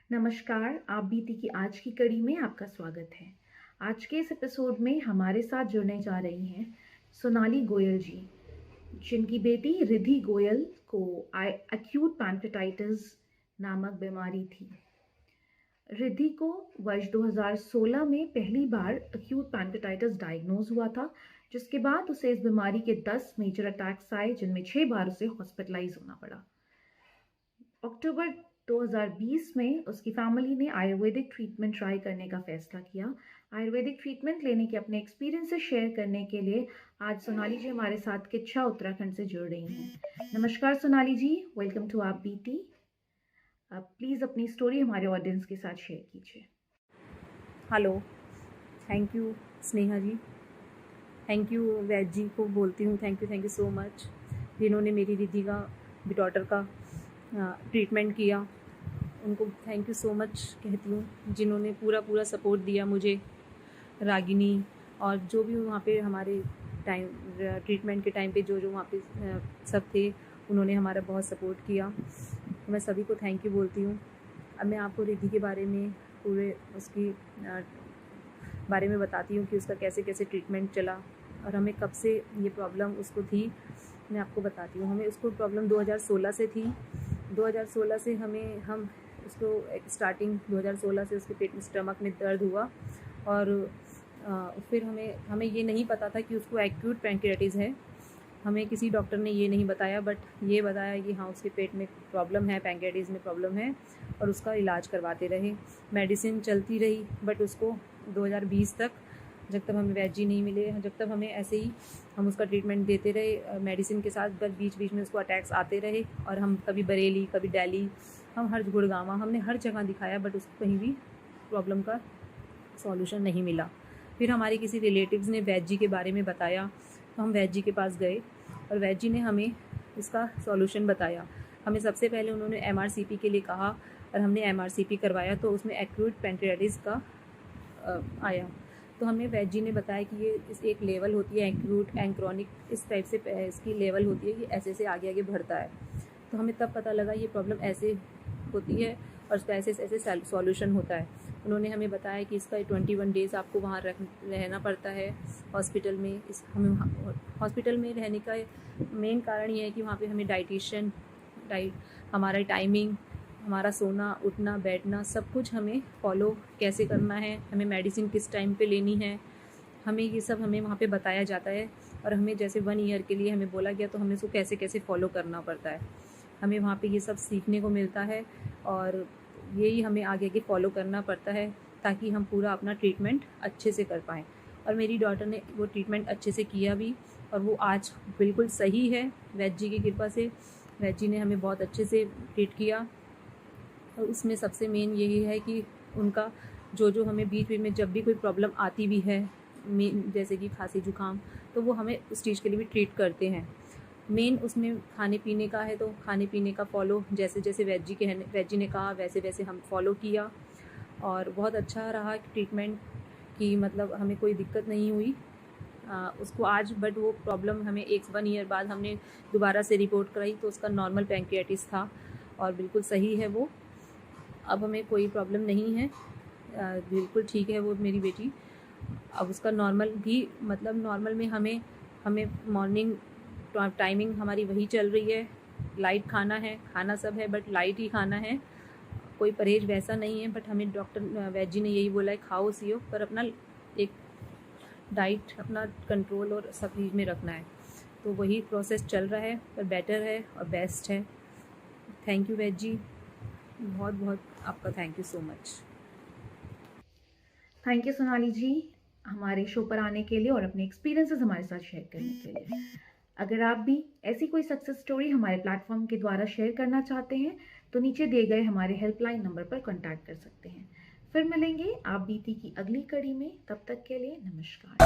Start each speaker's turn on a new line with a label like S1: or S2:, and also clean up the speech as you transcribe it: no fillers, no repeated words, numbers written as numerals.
S1: नमस्कार, आप बीती की आज की कड़ी में आपका स्वागत है। आज के इस एपिसोड में हमारे साथ जुड़ने जा रही हैं सोनाली गोयल जी, जिनकी बेटी रिद्धि गोयल को एक्यूट पैंक्रेटाइटिस नामक बीमारी थी। रिद्धि को वर्ष 2016 में पहली बार एक्यूट पैंक्रेटाइटिस डायग्नोज हुआ था, जिसके बाद उसे इस बीमारी के 10 मेजर अटैक्स आए, जिनमें 6 बार उसे हॉस्पिटलाइज होना पड़ा। अक्टूबर 2020 में उसकी फैमिली ने आयुर्वेदिक ट्रीटमेंट ट्राई करने का फैसला किया। आयुर्वेदिक ट्रीटमेंट लेने के अपने एक्सपीरियंसेस शेयर करने के लिए आज सोनाली जी हमारे साथ किच्छा उत्तराखंड से जुड़ रही हैं। नमस्कार सोनाली जी, वेलकम टू आप बीटी। आप प्लीज़ अपनी स्टोरी हमारे ऑडियंस के साथ शेयर कीजिए।
S2: Hello, thank you Sneha ji, thank you Vaid ji को बोलती हूँ, थैंक यू सो मच, जिन्होंने मेरी रिद्धि का डॉटर का ट्रीटमेंट किया। उनको थैंक यू सो मच कहती हूँ, जिन्होंने पूरा सपोर्ट दिया मुझे, रागिनी और जो भी वहाँ पे हमारे टाइम ट्रीटमेंट के टाइम पे जो वहाँ पे सब थे, उन्होंने हमारा बहुत सपोर्ट किया। मैं सभी को थैंक यू बोलती हूँ। अब मैं आपको रिद्धि के बारे में पूरे उसकी बारे में बताती हूँ कि उसका कैसे कैसे ट्रीटमेंट चला और हमें कब से ये प्रॉब्लम उसको थी। मैं आपको बताती हूँ। हमें उसको प्रॉब्लम 2016 से थी। 2016 से हम उसको स्टार्टिंग 2016 से उसके पेट में स्टमक में दर्द हुआ और फिर हमें ये नहीं पता था कि उसको एक्यूट पैंक्रियाटिस है। हमें किसी डॉक्टर ने ये नहीं बताया, बट ये बताया कि हाँ उसके पेट में प्रॉब्लम है, पैंक्रियाटिस में प्रॉब्लम है, और उसका इलाज करवाते रहे। मेडिसिन चलती रही, बट उसको 2020 तक, जब तक हमें वैद जी नहीं मिले, जब तक हमें ऐसे ही हम उसका ट्रीटमेंट देते रहे मेडिसिन के साथ, बस बीच में उसको अटैक्स आते रहे। और हम कभी बरेली, कभी दिल्ली, हम हर गुड़गांव, हमने हर जगह दिखाया, बट उसको कहीं भी प्रॉब्लम का सॉल्यूशन नहीं मिला। फिर हमारे किसी रिलेटिव्स ने वैद जी के बारे में बताया, तो हम वैद जी के पास गए और वैद जी ने हमें इसका सॉल्यूशन बताया। हमें सबसे पहले उन्होंने MRCP के लिए कहा और हमने MRCP करवाया, तो उसमें एक्यूट पैंक्रियाटिस का आया। तो हमें वैद जी ने बताया कि ये एक लेवल होती है, एक्यूट एंड क्रॉनिक, इस टाइप से इसकी लेवल होती है कि ऐसे आगे बढ़ता है। तो हमें तब पता लगा ये प्रॉब्लम ऐसे होती है और उसका ऐसे सॉल्यूशन होता है। उन्होंने हमें बताया कि इसका 21 डेज़ आपको वहाँ रहना पड़ता है हॉस्पिटल में। हमें हॉस्पिटल में रहने का मेन कारण ये है कि वहाँ पे हमें डाइटिशियन, हमारा टाइमिंग, हमारा सोना, उठना, बैठना, सब कुछ हमें फॉलो कैसे करना है, हमें मेडिसिन किस टाइम पे लेनी है, हमें ये सब हमें वहाँ पे बताया जाता है। और हमें जैसे 1 ईयर के लिए हमें बोला गया, तो हमें उसको कैसे फॉलो करना पड़ता है। हमें वहाँ पे ये सब सीखने को मिलता है और यही हमें आगे फॉलो करना पड़ता है, ताकि हम पूरा अपना ट्रीटमेंट अच्छे से कर पाएँ। और मेरी डॉटर ने वो ट्रीटमेंट अच्छे से किया भी, और वो आज बिल्कुल सही है वैद जी की कृपा से। वैद जी ने हमें बहुत अच्छे से ट्रीट किया। और उसमें सबसे मेन यही है कि उनका जो हमें बीच में जब भी कोई प्रॉब्लम आती भी है, जैसे कि खांसी जुकाम, तो वो हमें उस चीज़ के लिए भी ट्रीट करते हैं। मेन उसमें खाने पीने का है, तो खाने पीने का फॉलो जैसे वैद जी ने कहा वैसे हम फॉलो किया, और बहुत अच्छा रहा ट्रीटमेंट की, मतलब हमें कोई दिक्कत नहीं हुई उसको आज। बट वो प्रॉब्लम हमें 1 ईयर बाद हमने दोबारा से रिपोर्ट कराई, तो उसका नॉर्मल पैंक्रियाटिस था और बिल्कुल सही है वो। अब हमें कोई प्रॉब्लम नहीं है, बिल्कुल ठीक है वो मेरी बेटी। अब उसका नॉर्मल भी, मतलब नॉर्मल में हमें मॉर्निंग टाइमिंग हमारी वही चल रही है। लाइट खाना है, खाना सब है, बट लाइट ही खाना है, कोई परहेज वैसा नहीं है। बट हमें डॉक्टर वैद जी ने यही बोला है, खाओ सियो, पर अपना एक डाइट अपना कंट्रोल और सब चीज़ में रखना है। तो वही प्रोसेस चल रहा है, पर बेटर है और बेस्ट है। थैंक यू वैद जी, बहुत आपका thank you so much.
S1: Thank you Sonali ji, हमारे शो पर आने के लिए और अपने एक्सपीरियंसेस हमारे साथ शेयर करने के लिए। अगर आप भी ऐसी कोई सक्सेस स्टोरी हमारे प्लेटफॉर्म के द्वारा शेयर करना चाहते हैं, तो नीचे दिए गए हमारे हेल्पलाइन नंबर पर कॉन्टैक्ट कर सकते हैं। फिर मिलेंगे आप बीती की अगली कड़ी में, तब तक के लिए नमस्कार।